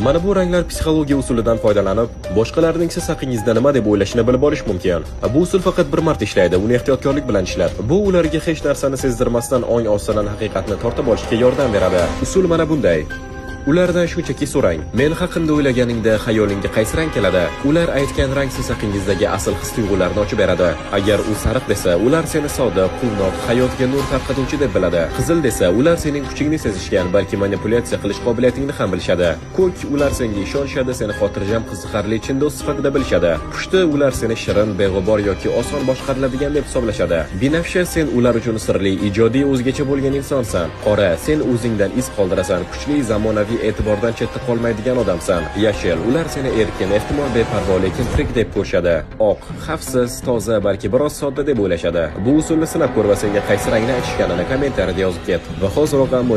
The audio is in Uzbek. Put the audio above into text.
Mana bu ranglar psixologiya usulidan foydalanib, boshqalarning siz haqingizda nima deb o'ylashini bilib olish mumkin. Bu usul faqat bir marta ishlaydi, uni ehtiyotkorlik bilan ishlat. Bu ularga hech narsani sezdirmasdan ong ostidan haqiqatni tortib olishga yordam beradi. Usul mana bunday. Ulardan shunchaki so'rang. Men haqimda o'ylaganingda xayolingga qaysi rang keladi? Ular aytgan rang siz haqingizdagi asl his-tuyg'ularni ochib beradi. Agar u sariq desa, ular seni sodiq, quvnoq, hayotga nur tarqatuvchi deb biladi. Qizil desa, ular sening kuchingni sezishgan, balki manipulyatsiya qilish qobiliyatingni ham bilishadi. Ko'k, ular senga ishonishadi, seni xotirjam, qiziqarli chin do'st sifatida bilishadi. Pushti, ular seni shirin, beg'ubor yoki oson boshqariladigan deb hisoblashadi. Binafsha, sen ular uchun sirli, ijodiy, o'zgacha bo'lgan insonsan. Qora, sen o'zingdan iz qoldirasan, kuchli, zamonaviy e'tibordan chetda qolmaydigan odamsan. Yashil, ular seni erkin, ehtimol beparvo, lekin tirik deb ko'rishadi. Oq, xavfsiz, toza, balki biroz sodda deb o'ylashadi. Bu usulni sinab ko'r va senga qaysi rangni aytishganini kommentariyada yozib ket. Va hoziroq ham